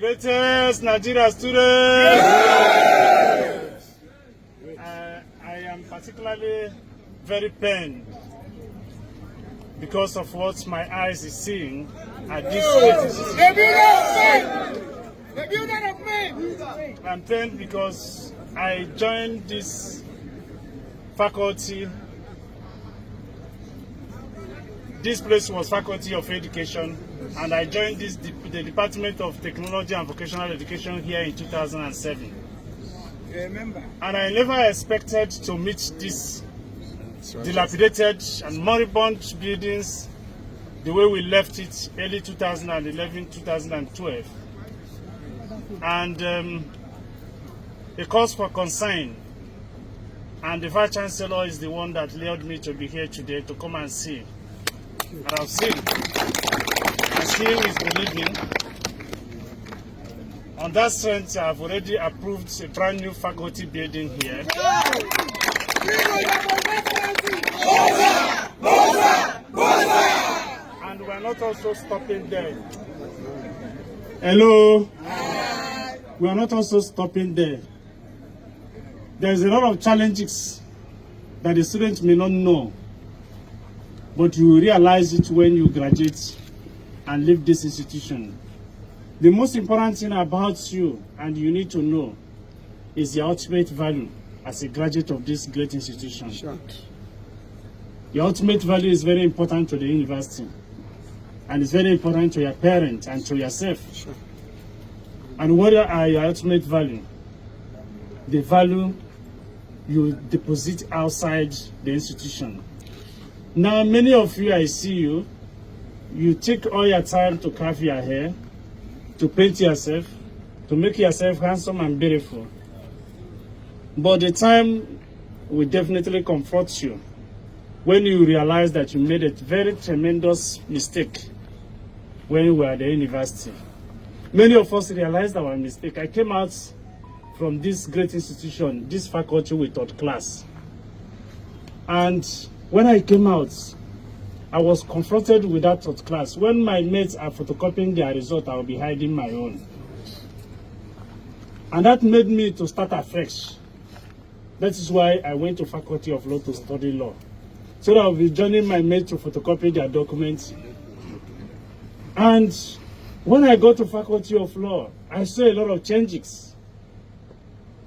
Greatest Nigeria students! I am particularly very pained because of what my eyes is seeing at this institution. The builder of men! I'm pained because I joined this faculty. This place was Faculty of Education, and I joined the Department of Technology and Vocational Education here in 2007. Remember. And I never expected to meet these dilapidated and moribund buildings the way we left it early 2011, 2012. And a cause for concern. And the Vice Chancellor is the one that lured me to be here today to come and see. And I've seen. And seeing is believing. On that strength, I've already approved a brand new faculty building here. And we're not also stopping there. Hello? We are not also stopping there. There's a lot of challenges that the students may not know, but you will realize it when you graduate and leave this institution. The most important thing about you, and you need to know, is your ultimate value as a graduate of this great institution. Sure. Your ultimate value is very important to the university, and it's very important to your parents and to yourself. Sure. And what are your ultimate value? The value you deposit outside the institution. Now, many of you, I see you, you take all your time to carve your hair, to paint yourself, to make yourself handsome and beautiful. But the time will definitely comfort you when you realize that you made a very tremendous mistake when you were at the university. Many of us realized our mistake. I came out from this great institution, this faculty with third class. And when I came out, I was confronted with that third class. When my mates are photocopying their result, I will be hiding my own. And that made me to start afresh. That is why I went to Faculty of Law to study law. So that I'll be joining my mates to photocopy their documents. And when I got to Faculty of Law, I saw a lot of changes.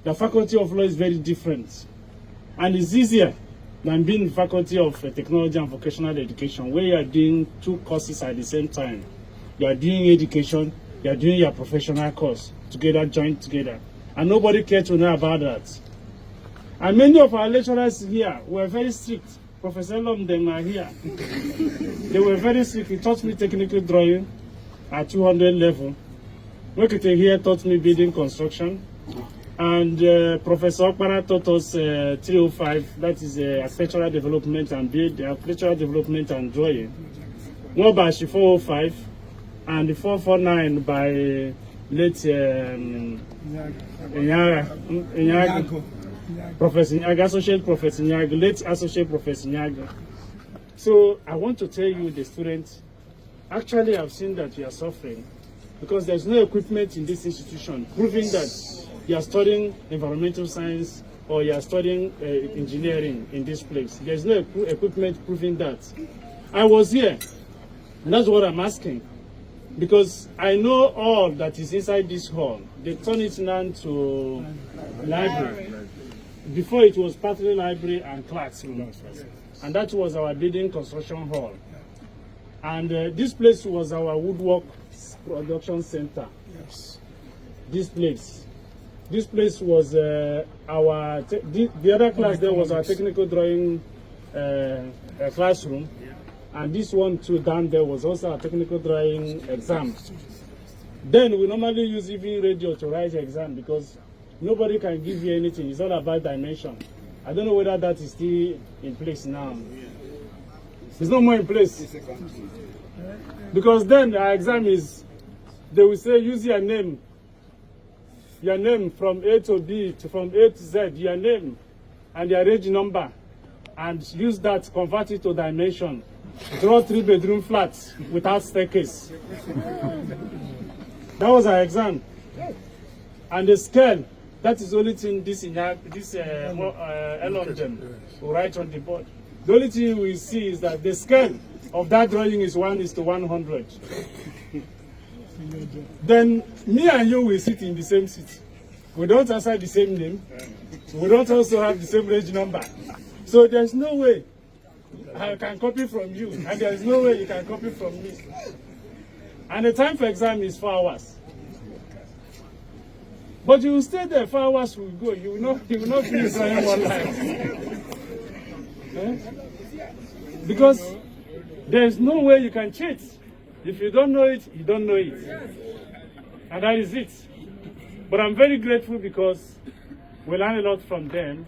The Faculty of Law is very different. And it's easier than being in Faculty of Technology and Vocational Education, where you are doing two courses at the same time. You are doing education, you are doing your professional course together, joined together. And nobody cared to know about that. And many of our lecturers here were very strict. Professor Lomdem are here. They were very strict. He taught me technical drawing at 200 level. Wekete here taught me building construction. And Professor Okpara taught us 305, that is architectural development and architectural development and drawing. Mwabashi 405 and the 449 by late Nyaga. Professor Nyaga, Associate Professor Nyaga, late Associate Professor Nyaga. So I want to tell you, the students, actually I've seen that you are suffering because there's no equipment in this institution proving that you are studying environmental science or you are studying engineering in this place. There's no equipment proving that. I was here, and that's what I'm asking. Because I know all that is inside this hall. They turn it now to library. Before it was partly library and classroom. And that was our building construction hall. And this place was our woodwork production center. Yes. This place was the other class there was our technical drawing classroom, and this one too down there was also a technical drawing exam. Then we normally use EV radio to write the exam because nobody can give you anything. It's all about dimension. I don't know whether that is still in place now. It's no more in place. Because then our exam is, they will say use your name from A to B, from A to Z, your name and your reg number, and use that, convert it to dimension. Draw 3-bedroom flats without staircase. That was our exam. And the scale, that is the only thing this Elon them will write on the board. The only thing we see is that the scale of that drawing is 1:100. Then me and you will sit in the same seat. We don't answer the same name. We don't also have the same range number. So there's no way I can copy from you, and there's no way you can copy from me. And the time for exam is 4 hours. But you will stay there, 4 hours will go. You will not finish running one line. Eh? Because there's no way you can cheat. If you don't know it, you don't know it. And that is it. But I'm very grateful because we learn a lot from them,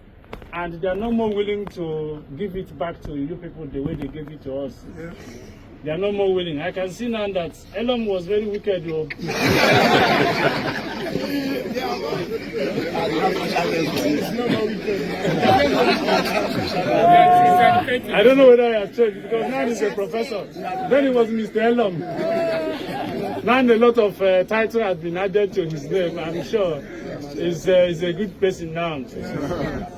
and they are no more willing to give it back to you people the way they gave it to us. Yeah. They are no more willing. I can see now that Elon was very wicked. I don't know whether I have changed because now he's a professor. Then he was Mr. Elon. Now a lot of title has been added to his name. I'm sure he's a good person now.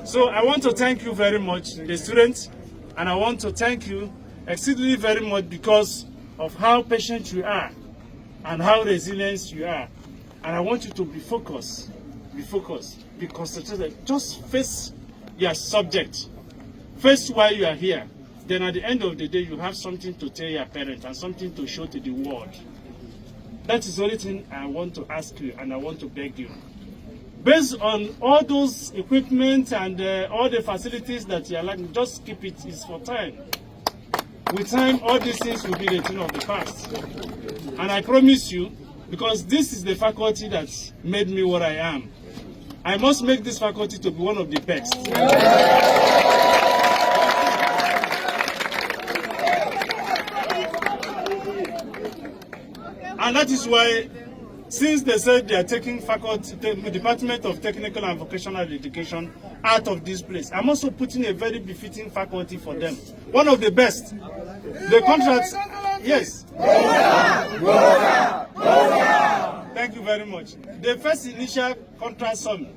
So I want to thank you very much, the students, and I want to thank you exceedingly very much because of how patient you are and how resilient you are. And I want you to be focused, be concentrated. Just face your subject. Face why you are here. Then at the end of the day, you have something to tell your parents and something to show to the world. That is the only thing I want to ask you and I want to beg you. Based on all those equipment and all the facilities that you are lacking, just keep it. It's for time. With time, all these things will be the thing of the past. And I promise you, because this is the faculty that made me what I am, I must make this faculty to be one of the best. And that is why, since they said they are taking faculty, the Department of Technical and Vocational Education out of this place, I'm also putting a very befitting faculty for them. One of the best. The contracts, yes. Thank you very much. The first initial contract sum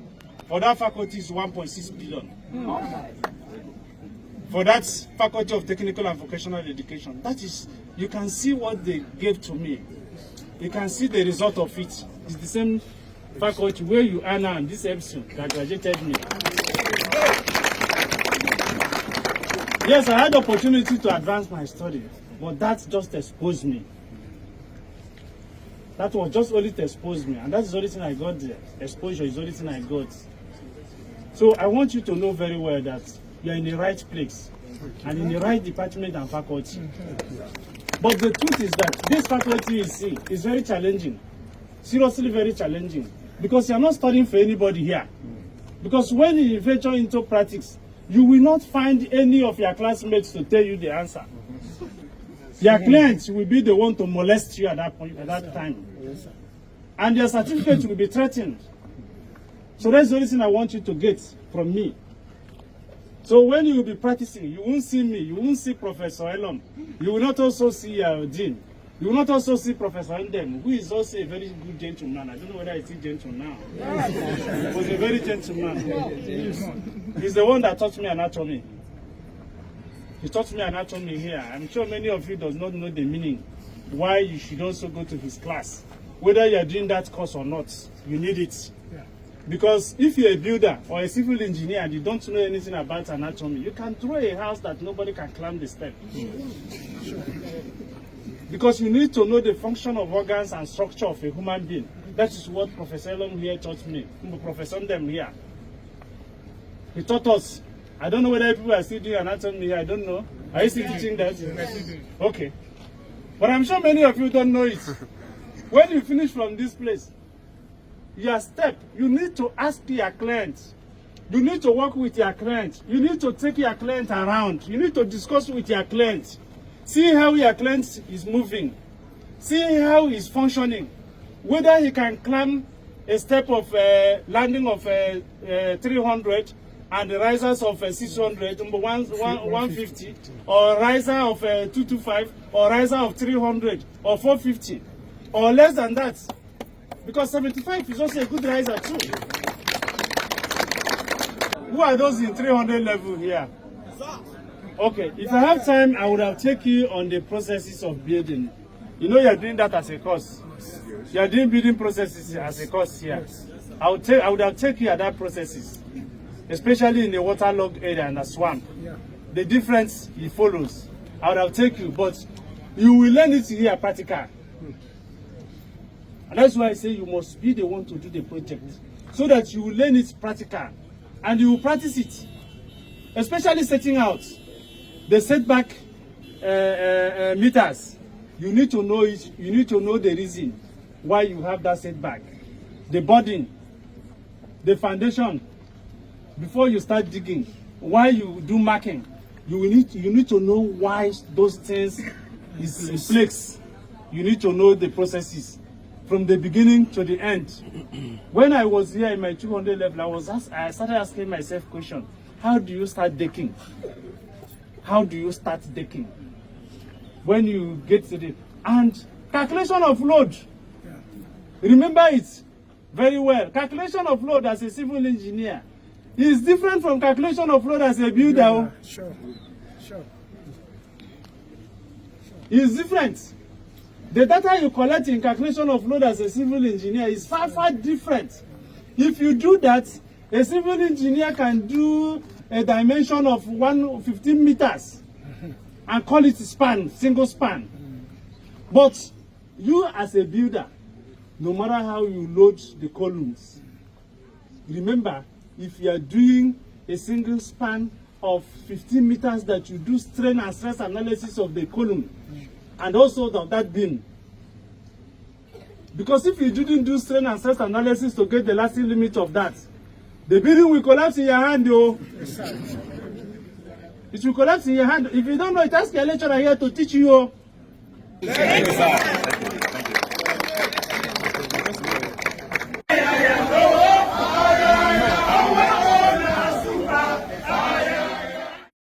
for that faculty is 1.6 billion. For that Faculty of Technical and Vocational Education. That is, you can see what they gave to me. You can see the result of it. It's the same faculty where you are now, and this episode that graduated me. Yes, I had the opportunity to advance my study, but that just exposed me. That was just only to expose me, and that's the only thing I got there. Exposure is the only thing I got. So I want you to know very well that you're in the right place, and in the right department and faculty. But the truth is that this faculty is very challenging, seriously very challenging, because you're not studying for anybody here. Because when you venture into practice, you will not find any of your classmates to tell you the answer. Your clients will be the one to molest you at that point, at that time. And your certificate will be threatened. So that's the only thing I want you to get from me. So when you will be practicing, you won't see me, you won't see Professor Elon. You will not also see Dean. You will not also see Professor Ndem, who is also a very good gentleman. I don't know whether he's a gentleman now. He was a very gentleman. He's the one that taught me anatomy. He taught me anatomy here. I'm sure many of you does not know the meaning, why you should also go to his class. Whether you are doing that course or not, you need it. Because if you're a builder or a civil engineer and you don't know anything about anatomy, you can throw a house that nobody can climb the step. Because you need to know the function of organs and structure of a human being. That is what Professor Elon here taught me, Professor Ndem here. He taught us. I don't know whether people are still doing anatomy here, I don't know. Are you still teaching that? Okay. But I'm sure many of you don't know it. When you finish from this place, your step, you need to ask your client. You need to work with your client. You need to take your client around. You need to discuss with your client. See how your client is moving. See how he's functioning. Whether he can climb a step of landing of 300 and the risers of 600, 150, or riser of 225, or riser of 300, or 450, or less than that. Because 75 is also a good riser too. Who are those in 300 level here? Okay, if I have time, I would have taken you on the processes of building. You know you're doing that as a course. You're doing building processes as a course here. I would have taken you at that processes, especially in the waterlogged area and the swamp. The difference it follows. I would have taken you, but you will learn it here practical. And that's why I say you must be the one to do the project, so that you will learn it practical and you will practice it, especially setting out the setback meters. You need to know it. You need to know the reason why you have that setback, the burden, the foundation. Before you start digging, why you do marking, you need to know why those things is in place. You need to know the processes from the beginning to the end. When I was here in my 200 level, I started asking myself question: how do you start decking? How do you start decking? When you get to the and calculation of load. Remember it very well. Calculation of load as a civil engineer is different from calculation of load as a builder. Sure. It's different. The data you collect in calculation of load as a civil engineer is far, far different. If you do that, a civil engineer can do a dimension of 115 meters and call it span, single span. But you as a builder, no matter how you load the columns, remember, if you are doing a single span of 15 meters, that you do strain and stress analysis of the column and also of that beam. Because if you didn't do strain and stress analysis to get the lasting limit of that, the building will collapse in your hand, yo. It will collapse in your hand. If you don't know it, ask your lecturer here to teach you. Thank you, sir.